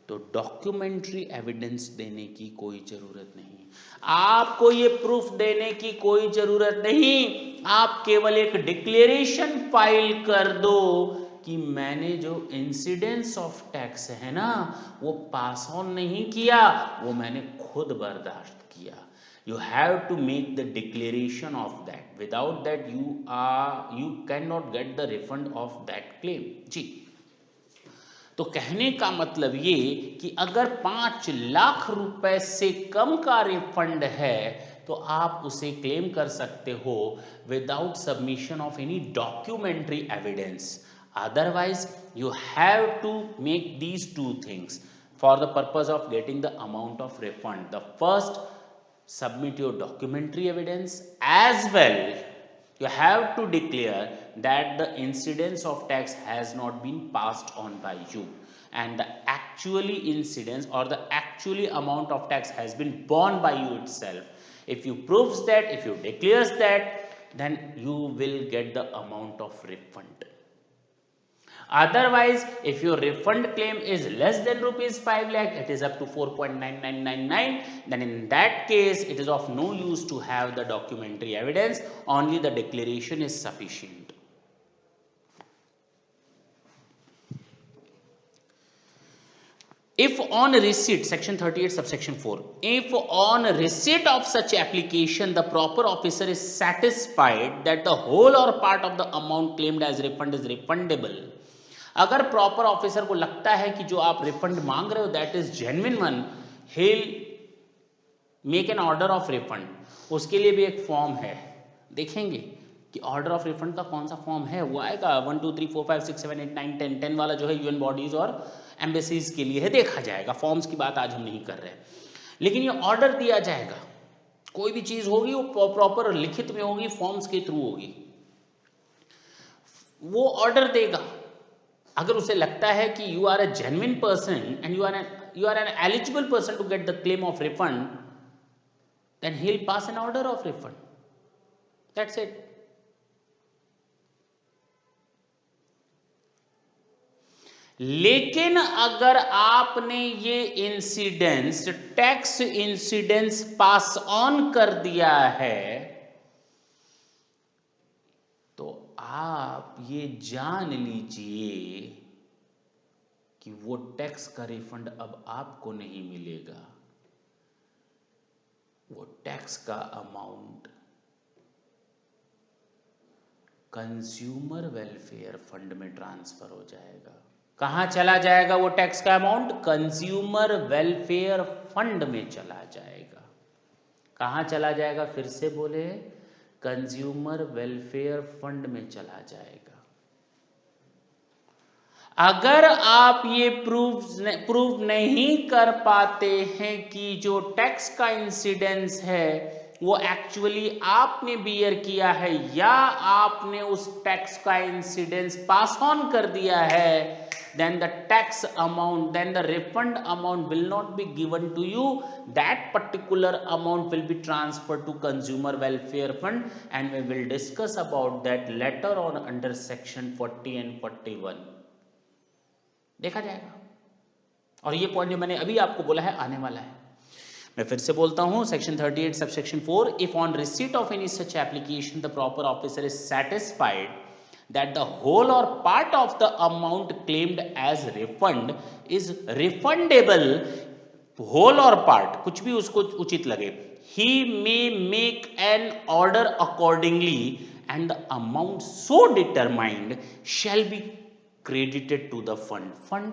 तो डॉक्यूमेंट्री एविडेंस देने की कोई जरूरत नहीं, आपको ये प्रूफ देने की कोई जरूरत नहीं, आप केवल एक डिक्लेरेशन फाइल कर दो कि मैंने जो इंसिडेंस ऑफ टैक्स है ना वो पास ऑन नहीं किया, वो मैंने खुद बर्दाश्त किया. You have to make the declaration of that. Without that you cannot get the refund of that claim. जी, तो कहने का मतलब ये कि अगर 5 लाख रुपए से कम का रिफंड है तो आप उसे क्लेम कर सकते हो without submission of any documentary evidence. Otherwise you have to make these two things for the purpose of getting the amount of refund. The first, submit your documentary evidence, as well you have to declare that the incidence of tax has not been passed on by you and the actually incidence or the actually amount of tax has been borne by you itself. If you proves that, if you declares that, then you will get the amount of refund. Otherwise, if your refund claim is less than ₹5 lakh, it is up to 4.9999, then in that case it is of no use to have the documentary evidence, only the declaration is sufficient. If on receipt, section 38 subsection 4, if on receipt of such application the proper officer is satisfied that the whole or part of the amount claimed as refund is refundable, अगर proper officer को लगता है कि जो आप refund मांग रहे हो that is genuine one, he make an order of refund. उसके लिए भी एक फॉर्म है, देखेंगे कि ऑर्डर ऑफ रिफंड का कौन सा फॉर्म है, वो आएगा 1 2 3 4 5 6 7 8 9 10 10 वाला जो है यूएन बॉडीज और एम्बेसीज के लिए है, देखा जाएगा. फॉर्म्स की बात आज हम नहीं कर रहे, लेकिन ये ऑर्डर दिया जाएगा. कोई भी चीज होगी वो प्रॉपर लिखित में होगी, फॉर्म्स के थ्रू होगी, वो ऑर्डर देगा. अगर उसे लगता है कि you are a genuine person and you are an eligible person to get the claim of refund, then he will pass an order of refund. That's it. लेकिन अगर आपने ये incidence, tax incidence pass on कर दिया है तो आप ये जान लीजिए कि वो टैक्स का रिफंड अब आपको नहीं मिलेगा, वो टैक्स का अमाउंट कंज्यूमर वेलफेयर फंड में ट्रांसफर हो जाएगा. कहां चला जाएगा वो टैक्स का अमाउंट? कंज्यूमर वेलफेयर फंड में चला जाएगा. कहां चला जाएगा? फिर से बोले, कंज्यूमर वेलफेयर फंड में चला जाएगा. अगर आप ये प्रूव नहीं कर पाते हैं कि जो टैक्स का इंसिडेंस है वो एक्चुअली आपने बियर किया है या आपने उस टैक्स का इंसिडेंस पास ऑन कर दिया है, then the tax amount, then the refund amount will not be given to you. That particular amount will be transferred to consumer welfare fund and we will discuss about that later on under section 40 and 41. देखा जाएगा. और ये point जो मैंने अभी आपको बोला है आने वाला है. मैं फिर से बोलता हूं, section 38 subsection 4, if on receipt of any such application the proper officer is satisfied that the whole or part of the amount claimed as refund is refundable, whole or part, कुछ भी उसको उचित लगे, he may make an order accordingly and the amount so determined shall be credited to the fund. Fund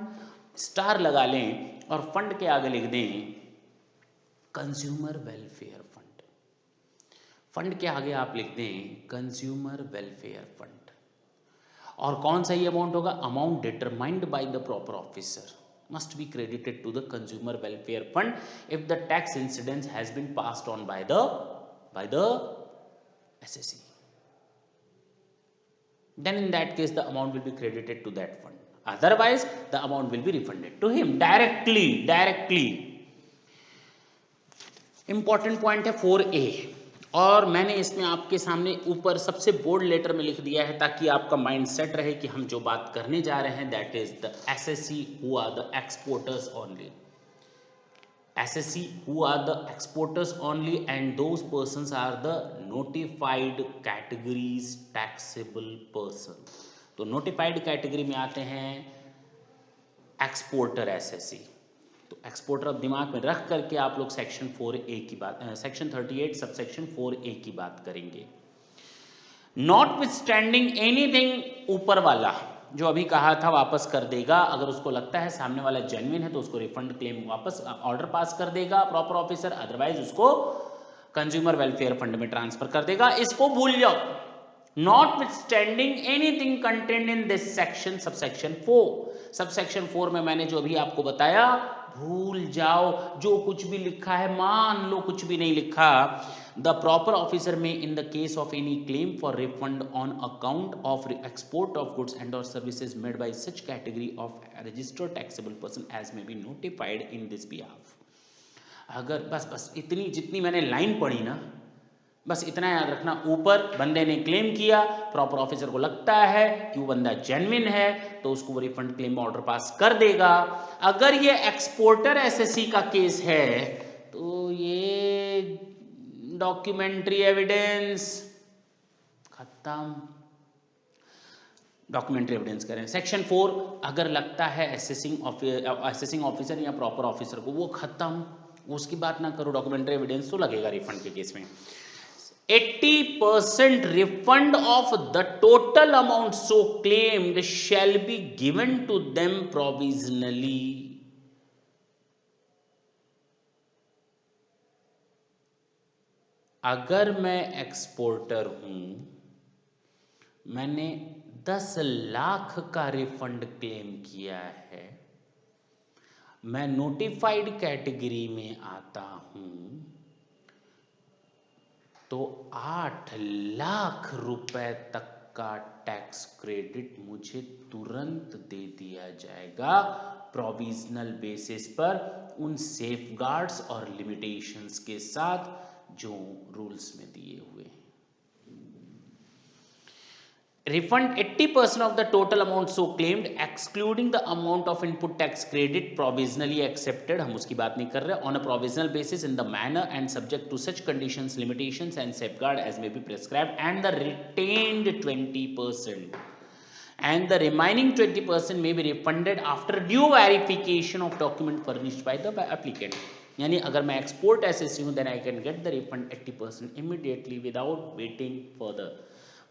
star लगा लें और fund के आगे लिख दें कंज्यूमर वेलफेयर फंड. फंड के आगे आप लिख दें कंज्यूमर वेलफेयर फंड. और कौन सा ये अमाउंट होगा? Amount determined by the proper officer. must be credited to the consumer welfare fund if the tax incidence has been passed on by the SSE. Then in that case the amount will be credited to that fund, otherwise the amount will be refunded to him directly. Important point है 4A, और मैंने इसमें आपके सामने ऊपर सबसे bold letter में लिख दिया है ताकि आपका माइंड सेट रहे कि हम जो बात करने जा रहे हैं that is the SSE who are the exporters only. SSE who are the exporters only and those persons are the notified categories taxable person. तो notified category में आते हैं exporter SSE. तो एक्सपोर्टर अब दिमाग में रख करके आप लोग सेक्शन 4A की बात, सेक्शन 38 सबसेक्शन 4A की बात करेंगे. नॉट विथ स्टैंडिंग एनीथिंग, ऊपर वाला जो अभी कहा था वापस कर देगा, अगर उसको लगता है सामने वाला जेन्युइन है तो उसको रिफंड क्लेम वापस ऑर्डर पास कर देगा प्रॉपर ऑफिसर, अदरवाइज उसको कंज्यूमर वेलफेयर फंड में ट्रांसफर कर देगा. इसको भूल जाओ. Not with standing anything content in this section subsection 4. Subsection 4 में मैंने जो अभी आपको बताया भूल जाओ, जो कुछ भी लिखा है मान लो कुछ भी नहीं लिखा. The proper officer may in the case of any claim for refund on account of export of goods and और services made by such category of registered taxable person as may be notified in this behalf. अगर बस इतनी जितनी मैंने line पढ़ी ना, बस इतना याद रखना. ऊपर बंदे ने क्लेम किया, प्रॉपर ऑफिसर को लगता है कि वो बंदा जेन्युइन है तो उसको वो रिफंड क्लेम ऑर्डर पास कर देगा. अगर ये एक्सपोर्टर एसएससी का केस है तो ये डॉक्यूमेंट्री एविडेंस खत्म. डॉक्यूमेंट्री एविडेंस करें सेक्शन 4. अगर लगता है असेसिंग ऑफिसर या प्रॉपर ऑफिसर को, वो खत्म, उसकी बात ना करो. डॉक्यूमेंट्री एविडेंस तो लगेगा रिफंड के केस में. 80% refund of the total amount so claimed shall be given to them provisionally. अगर मैं एक्सपोर्टर हूं, मैंने 10 लाख का रिफंड क्लेम किया है, मैं नोटिफाइड कैटेगरी में आता हूं तो 8 लाख रुपए तक का टैक्स क्रेडिट मुझे तुरंत दे दिया जाएगा प्रोविजनल बेसिस पर, उन सेफगार्ड्स और लिमिटेशंस के साथ जो रूल्स में दिए हुए हैं. Refund 80% of the total amount so claimed excluding the amount of input tax credit provisionally accepted, हम उसकी बात नहीं कर रहे, on a provisional basis in the manner and subject to such conditions, limitations and safeguard as may be prescribed, and the retained 20% and the remaining 20% may be refunded after due verification of document furnished by the applicant. यानी अगर मैं export SSC हूं then I can get the refund 80% immediately without waiting further.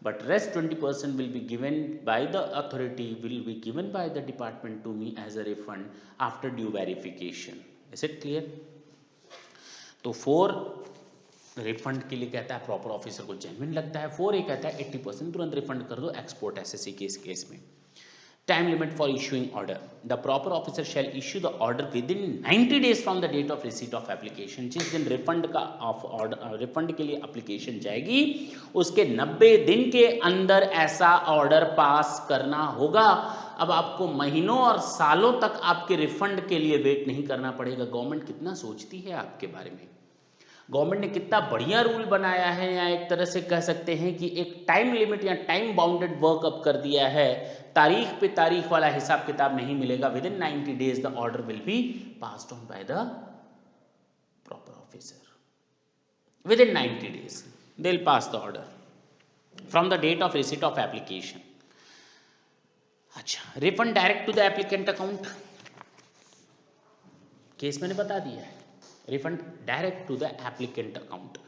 But rest 20% will be given by the authority, will be given by the department to me as a refund after due verification. Is it clear? तो 4 refund के लिए कहता है proper officer को genuine लगता है. 4 ये कहता है 80% तुरंत रिफंड कर दो एक्सपोर्ट एसएससी के इस केस में. Time limit for issuing order. The proper officer shall issue the order within 90 days from the date of receipt of application. जिस दिन रिफंड का ऑर्डर रिफंड के लिए एप्लीकेशन जाएगी उसके 90 दिन के अंदर ऐसा ऑर्डर पास करना होगा. अब आपको महीनों और सालों तक आपके रिफंड के लिए वेट नहीं करना पड़ेगा. गवर्नमेंट कितना सोचती है आपके बारे में, गवर्नमेंट ने कितना बढ़िया रूल बनाया है, या एक तरह से कह सकते हैं कि एक टाइम लिमिट या टाइम बाउंडेड वर्क अप कर दिया है. तारीख पे तारीख वाला हिसाब किताब नहीं मिलेगा. Within 90 days the order will be passed on by the proper officer. Within 90 days they will pass the order from the date of receipt of application. अच्छा, refund direct to the applicant account. Case मैंने बता दिया है, refund direct to the applicant account.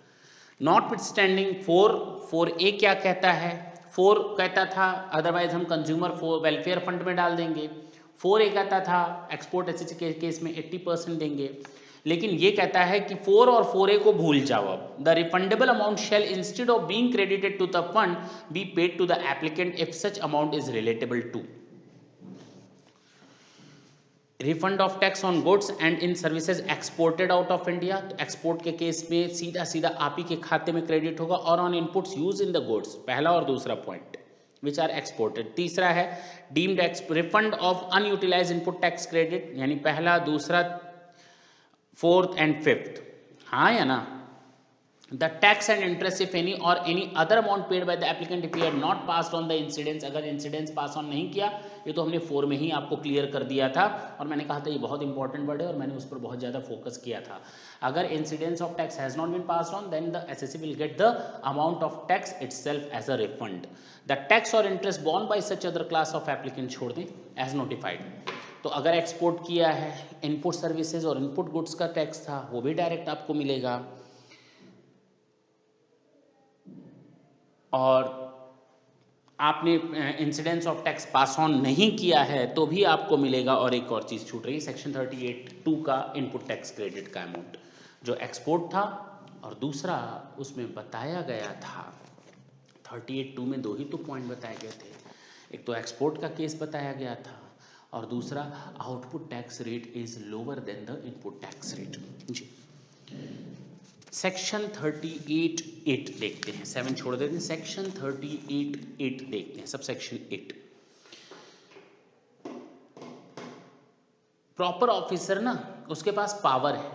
Notwithstanding 4A क्या कहता है? 4 कहता था अदरवाइज हम कंज्यूमर वेलफेयर फंड में डाल देंगे. 4A कहता था एक्सपोर्ट एसएससी के केस में 80% देंगे. लेकिन ये कहता है कि 4 और 4A को भूल जाओ. अब the refundable amount shall instead of being credited to the fund be paid to the applicant if such amount is relatable to. Refund of tax on goods and in services exported out of India, तो export के case में सीधा सीधा आप ही के खाते में credit होगा, और on inputs use in the goods, पहला और दूसरा पॉइंट विच आर एक्सपोर्टेड। तीसरा है deemed refund of unutilise input tax credit, यानी पहला दूसरा फोर्थ एंड फिफ्थ, हाँ या ना। The tax and interest if any or any other amount paid by the applicant if he had not passed on the incidence, अगर incidence pass on नहीं किया, ये तो हमने 4 में ही आपको क्लियर कर दिया था, और मैंने कहा था ये बहुत इंपॉर्टेंट वर्ड है और मैंने उस पर बहुत ज़्यादा फोकस किया था। अगर incidence of tax has not been passed on then the SSC will get the amount of tax itself as a refund. The tax और interest borne by such other class of applicant छोड़ दें as notified. तो अगर export किया है, input services और input goods का tax था, वो भी डायरेक्ट आपको मिलेगा, और आपने incidence of tax pass on नहीं किया है तो भी आपको मिलेगा। और एक और चीज़ छूट रही है, सेक्शन 38(2) का इनपुट टैक्स क्रेडिट का अमाउंट जो एक्सपोर्ट था, और दूसरा उसमें बताया गया था 38(2) में 2 ही तो पॉइंट बताए गए थे, एक तो एक्सपोर्ट का केस बताया गया था और दूसरा output tax rate is lower than the input tax rate. जी, सेक्शन 38(8) देखते हैं, 7 छोड़ देते हैं, सेक्शन 38(8) देखते हैं, सब सेक्शन 8। प्रॉपर ऑफिसर ना, उसके पास पावर है,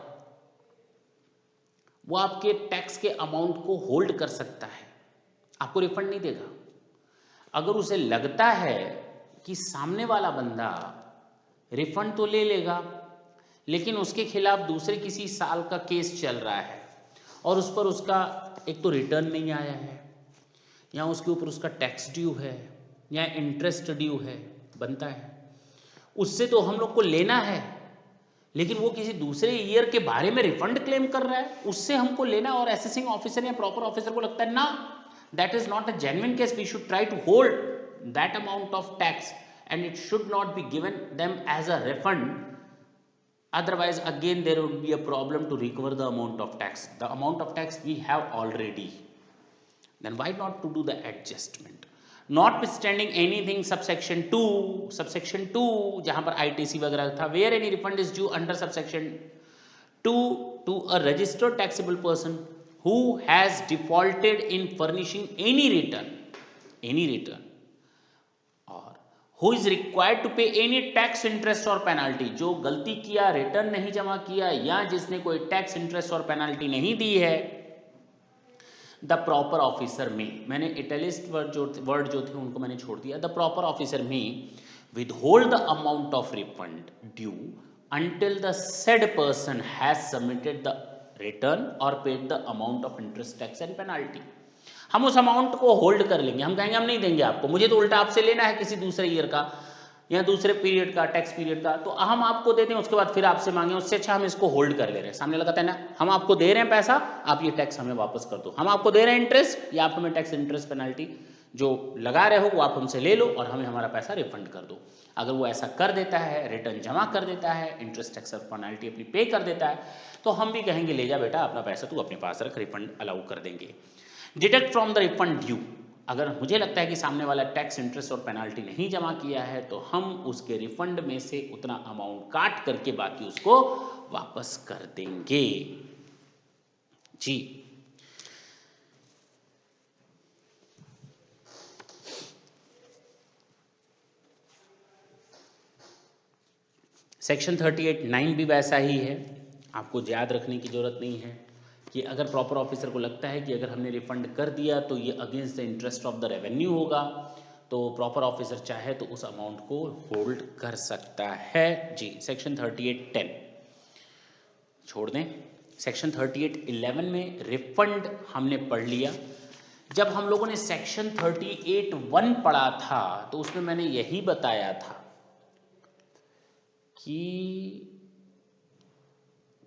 वो आपके टैक्स के अमाउंट को होल्ड कर सकता है, आपको रिफंड नहीं देगा। अगर उसे लगता है कि सामने वाला बंदा रिफंड तो ले लेगा लेकिन उसके खिलाफ दूसरे किसी साल का केस चल रहा है और उस पर उसका एक तो रिटर्न नहीं आया है, या उसके ऊपर उसका टैक्स ड्यू है या इंटरेस्ट ड्यू है, बनता है, उससे तो हम लोग को लेना है, लेकिन वो किसी दूसरे ईयर के बारे में रिफंड क्लेम कर रहा है, उससे हमको लेना। और असेसिंग ऑफिसर या प्रॉपर ऑफिसर को लगता है ना, that is not a genuine case, we should try to hold that amount of tax and it should not be given them as a refund, otherwise again there would be a problem to recover the amount of tax, the amount of tax we have already, then why not to do the adjustment, notwithstanding anything subsection 2 जहां पर ITC वगैरह था, where any refund is due under subsection 2 to a registered taxable person who has defaulted in furnishing any return और who is required to pay any tax interest और penalty, जो गलती किया, return नहीं जमा किया या जिसने कोई टैक्स इंटरेस्ट और पेनाल्टी नहीं दी है, द प्रॉपर ऑफिसर में, मैंने इटैलिस्ट वर्ड जो थे उनको मैंने छोड़ दिया, द प्रॉपर ऑफिसर में withhold the amount of refund due until the said person has submitted the return or paid the amount of interest, tax and penalty। हम उस अमाउंट को होल्ड कर लेंगे, हम कहेंगे हम नहीं देंगे आपको, मुझे तो उल्टा आपसे लेना है किसी दूसरे ईयर का या दूसरे पीरियड का, टैक्स पीरियड का, तो हम आपको दे दें, उसके बाद फिर आपसे मांगे, उससे अच्छा हम इसको होल्ड कर ले रहे हैं। सामने लगाता है ना, हम आपको दे रहे हैं पैसा, आप ये टैक्स हमें वापस कर दो, हम आपको दे रहे हैं इंटरेस्ट, या आप हमें टैक्स इंटरेस्ट पेनल्टी जो लगा रहे हो वो आप हमसे ले लो और हमें हमारा पैसा रिफंड कर दो। अगर वो ऐसा कर देता है, रिटर्न जमा कर देता है, इंटरेस्ट टैक्स और पेनल्टी अपनी पे कर देता है, तो हम भी कहेंगे ले जा बेटा अपना पैसा तू अपने पास रख, रिफंड अलाउ कर देंगे। Deduct from the refund due, अगर मुझे लगता है कि सामने वाला टैक्स इंटरेस्ट और पेनाल्टी नहीं जमा किया है तो हम उसके रिफंड में से उतना अमाउंट काट करके बाकी उसको वापस कर देंगे। जी, सेक्शन 38(9) भी वैसा ही है, आपको याद रखने की जरूरत नहीं है कि अगर प्रॉपर ऑफिसर को लगता है कि अगर हमने रिफंड कर दिया तो ये against the interest of the revenue होगा, तो प्रॉपर ऑफिसर चाहे तो उस अमाउंट को होल्ड कर सकता है। जी, सेक्शन 38(10) छोड़ दें। सेक्शन 38(11) में रिफंड हमने पढ़ लिया। जब हम लोगों ने सेक्शन 38(1) पढ़ा था तो उसमें मैंने यही बताया था कि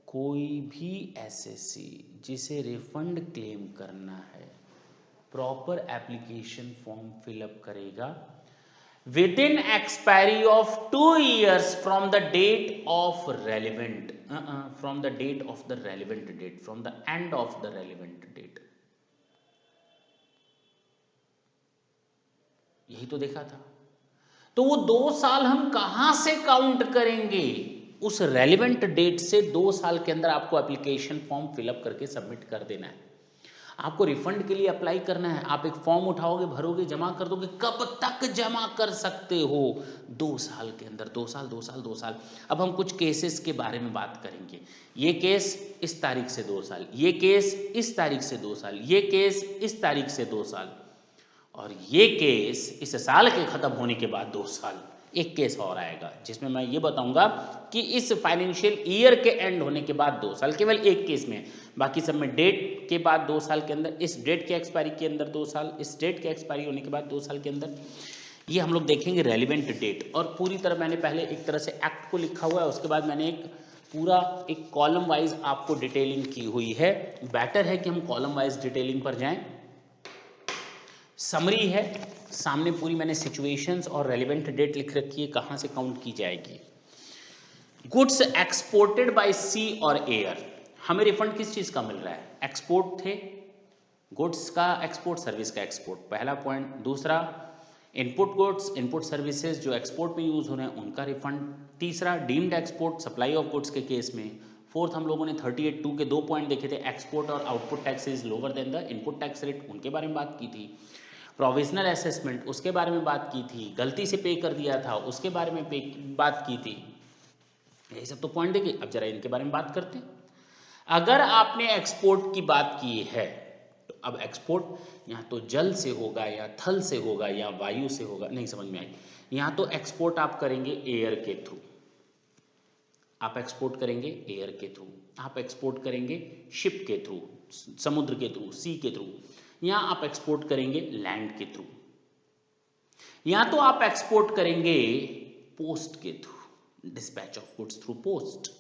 कोई भी एसएससी जिसे रिफंड क्लेम करना है प्रॉपर एप्लीकेशन फॉर्म फिलअप करेगा within expiry of 2 years from the date of relevant, from the date of the relevant date, from the end of the relevant date. यही तो देखा था। तो वो 2 साल हम कहां से काउंट करेंगे? उस रेलिवेंट डेट से 2 साल के अंदर आपको एप्लीकेशन फॉर्म फिलअप करके सबमिट कर देना है। आपको रिफंड के लिए अप्लाई करना है, आप एक फॉर्म उठाओगे, भरोगे, जमा कर दोगे। कब तक जमा कर सकते हो? 2 साल के अंदर। 2 साल 2 साल 2 साल। अब हम कुछ केसेस के बारे में बात करेंगे। ये केस इस तारीख से 2 साल, ये केस इस तारीख से 2 साल, ये केस इस तारीख से 2 साल, और ये केस इस साल के खत्म होने के बाद 2 साल। एक केस और आएगा जिसमें मैं ये बताऊंगा कि इस फाइनेंशियल ईयर के एंड होने के बाद 2 साल, केवल एक केस में। बाकी सब में डेट के बाद 2 साल के अंदर, इस डेट के एक्सपायरी के अंदर 2 साल, इस डेट के एक्सपायरी होने के बाद 2 साल के अंदर। ये हम लोग देखेंगे रेलिवेंट डेट। और पूरी तरह मैंने पहले एक तरह से एक्ट को लिखा हुआ है, उसके बाद मैंने एक पूरा एक कॉलम वाइज आपको डिटेलिंग की हुई है। बेटर है कि हम कॉलम वाइज डिटेलिंग पर जाएं। समरी है सामने पूरी, मैंने सिचुएशंस और रेलिवेंट डेट लिख रखी है, कहां से काउंट की जाएगी। Goods exported by sea or air, हमें रिफंड किस चीज का मिल रहा है? एक्सपोर्ट थे, गुड्स का एक्सपोर्ट, सर्विस का एक्सपोर्ट, पहला पॉइंट। दूसरा, इनपुट गुड्स, इनपुट सर्विसेज जो एक्सपोर्ट में यूज हो रहे हैं उनका रिफंड। तीसरा, deemed export, supply of goods के केस में। फोर्थ, हम लोगों ने 38(2) के 2 पॉइंट देखे थे, एक्सपोर्ट और output tax is lower than the input tax rate, उनके बारे में बात की थी। प्रोविजनल असेसमेंट, उसके बारे में बात की थी। गलती से पे कर दिया था, उसके बारे में बात की थी। यही सब तो पॉइंट देखे। अब जरा इनके बारे में बात करते हैं। अगर आपने एक्सपोर्ट की बात की है तो अब एक्सपोर्ट यहाँ तो जल से होगा या थल से होगा या वायु से होगा, नहीं समझ में आई। यहाँ तो एक्सपोर्ट आप करेंगे एयर के थ्रू, आप एक्सपोर्ट करेंगे एयर के थ्रू, आप एक्सपोर्ट करेंगे शिप के थ्रू, समुद्र के थ्रू, सी के थ्रू, या आप एक्सपोर्ट करेंगे लैंड के थ्रू, या तो आप एक्सपोर्ट करेंगे पोस्ट के through, dispatch of goods through post.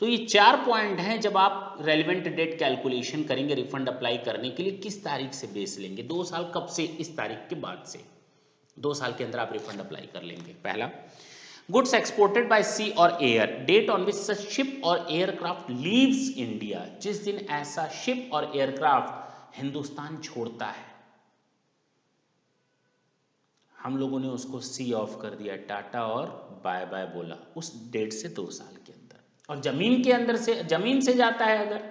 तो ये 4 पॉइंट हैं। जब आप रेलिवेंट डेट कैलकुलेशन करेंगे रिफंड अप्लाई करने के लिए, किस तारीख से बेस लेंगे? 2 साल कब से? इस तारीख के बाद से 2 साल के अंदर आप रिफंड अप्लाई कर लेंगे। पहला, goods exported by sea or air, date on which such ship or aircraft leaves India, जिस दिन ऐसा शिप और एयरक्राफ्ट हिंदुस्तान छोड़ता है। हम लोगों ने उसको सी ऑफ कर दिया, टाटा और बाय बाय बोला, उस डेट से 2 साल के अंदर। और जमीन के अंदर से, जमीन से जाता है, अगर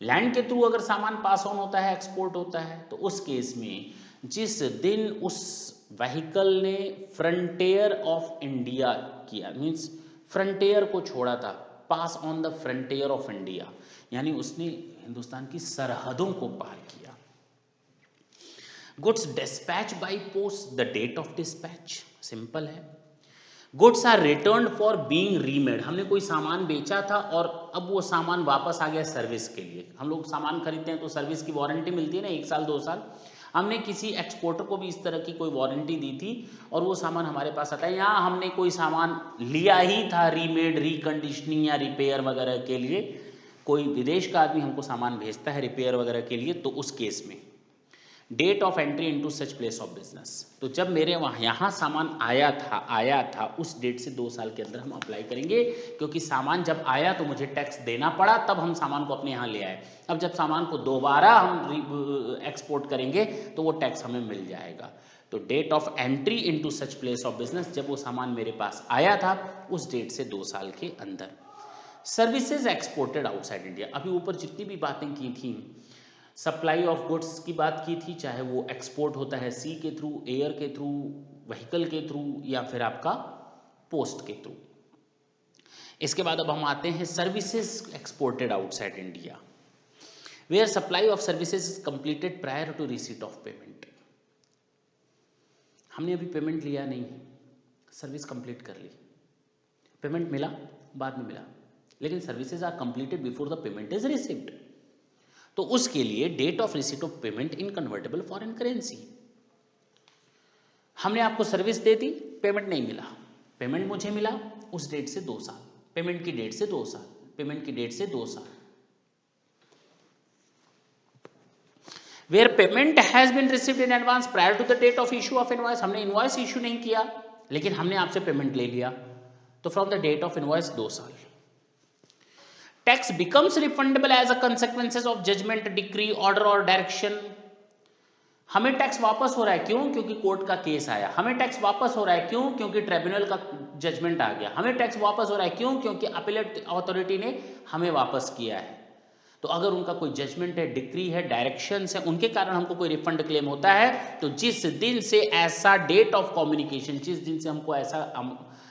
लैंड के थ्रू अगर सामान पास ऑन होता है, एक्सपोर्ट होता है, तो उस केस में जिस दिन उस व्हीकल ने फ्रंटियर ऑफ इंडिया किया, मींस फ्रंटियर को छोड़ा था, pass on the frontier of India, यानी उसने हिंदुस्तान की सरहदों को पार किया। Goods dispatch by post, the date of dispatch, simple है। Goods are return for being remade, हमने कोई सामान बेचा था और अब वो सामान वापस आ गया सर्विस के लिए। हम लोग सामान खरीदते हैं तो सर्विस की वारंटी मिलती है ना, 1 साल 2 साल। हमने किसी एक्सपोर्टर को भी इस तरह की कोई वारंटी दी थी और वो सामान हमारे पास आता है। यहाँ हमने कोई सामान लिया ही था रीमेड, रिकंडीशनिंग या रिपेयर वगैरह के लिए, कोई विदेश का आदमी हमको सामान भेजता है रिपेयर वगैरह के लिए, तो उस केस में date of entry into such place of business, तो जब मेरे वहाँ यहाँ सामान आया था उस डेट से 2 साल के अंदर हम अप्लाई करेंगे, क्योंकि सामान जब आया तो मुझे टैक्स देना पड़ा, तब हम सामान को अपने यहाँ ले आए। अब जब सामान को दोबारा हम एक्सपोर्ट करेंगे तो वो टैक्स हमें मिल जाएगा। तो date of entry into such place of business, जब वो सामान मेरे पास आया था उस डेट से 2 साल के अंदर। सर्विसेज एक्सपोर्टेड आउटसाइड इंडिया, अभी ऊपर जितनी भी बातें की थी, सप्लाई ऑफ गुड्स की बात की थी, चाहे वो एक्सपोर्ट होता है सी के थ्रू, एयर के थ्रू, व्हीकल के थ्रू, या फिर आपका पोस्ट के थ्रू। इसके बाद अब हम आते हैं services exported outside India, where supply of services is completed prior to receipt of payment. हमने अभी पेमेंट लिया नहीं, सर्विस कंप्लीट कर ली, पेमेंट मिला बाद में मिला, लेकिन services are completed before the payment is received, तो उसके लिए date of receipt of payment in convertible foreign currency. हमने आपको सर्विस दे दी, पेमेंट नहीं मिला, पेमेंट मुझे मिला उस डेट से 2 साल, पेमेंट की डेट से 2 साल, पेमेंट की डेट से 2 साल। Where payment has been received in advance prior to the date of issue of invoice, हमने इनवॉइस इशू नहीं किया लेकिन हमने आपसे पेमेंट ले लिया, तो from the date of invoice 2 साल। Tax becomes refundable as a consequences of judgment, decree, order or direction. हमें टैक्स वापस हो रहा है, क्यों? क्योंकि कोर्ट का केस आया। हमें टैक्स वापस हो रहा है, क्यों? क्योंकि ट्रिब्यूनल का जजमेंट आ गया। हमें टैक्स वापस हो रहा है, क्यों? क्योंकि अपीलेट अथॉरिटी ने हमें वापस किया है। तो अगर उनका कोई जजमेंट है, डिक्री है, डायरेक्शंस है, उनके कारण हमको कोई रिफंड क्लेम होता है, तो जिस दिन से ऐसा डेट ऑफ कम्युनिकेशन, जिस दिन से हमको ऐसा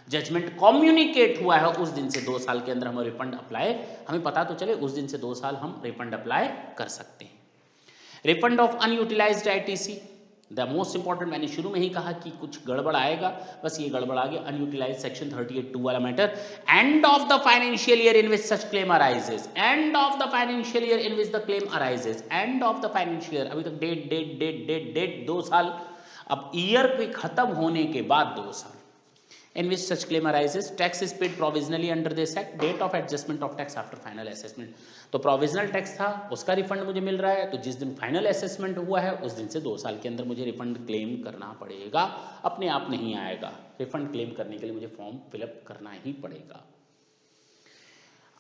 जजमेंट कम्युनिकेट हुआ है, उस दिन से 2 साल के अंदर हम रिफंड अप्लाई, हमें पता तो चले, उस दिन से 2 साल हम रिफंड अप्लाई कर सकते हैं। Refund of unutilised ITC, the most important, मैंने शुरू में ही कहा कि कुछ गड़बड़ आएगा, बस ये गड़बड़ आ गया। अनयूटिलाइज सेक्शन 38(2) वाला matter, end of the financial year in which such claim arises, end of the financial year in which the claim arises, end of the financial year, अभी तक date date date date date 2 साल, अब year पे खत्म होने के बाद 2 साल। In which such claim arises, tax is paid provisionally under this act, date of adjustment of tax after final assessment। तो प्रोविजनल टैक्स था, उसका रिफंड मुझे मिल रहा है, तो जिस दिन फाइनल असेसमेंट हुआ है उस दिन से 2 साल के अंदर मुझे रिफंड क्लेम करना पड़ेगा, अपने आप नहीं आएगा। रिफंड क्लेम करने के लिए मुझे फॉर्म फिलअप करना ही पड़ेगा।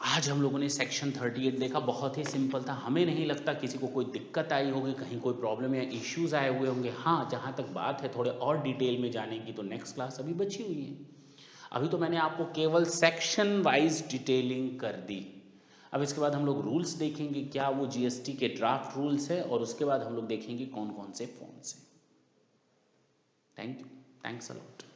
आज हम लोगों ने सेक्शन 38 देखा, बहुत ही सिंपल था। हमें नहीं लगता किसी को कोई दिक्कत आई होगी, कहीं कोई प्रॉब्लम या इश्यूज आए हुए होंगे। हाँ, जहाँ तक बात है थोड़े और डिटेल में जाने की, तो नेक्स्ट क्लास अभी बची हुई है। अभी तो मैंने आपको केवल सेक्शन वाइज डिटेलिंग कर दी। अब इसके बाद हम लोग रूल्स देखेंगे, क्या वो जीएसटी के ड्राफ्ट रूल्स है, और उसके बाद हम लोग देखेंगे कौन कौन से फॉर्म्स हैं। Thank you, thanks a lot.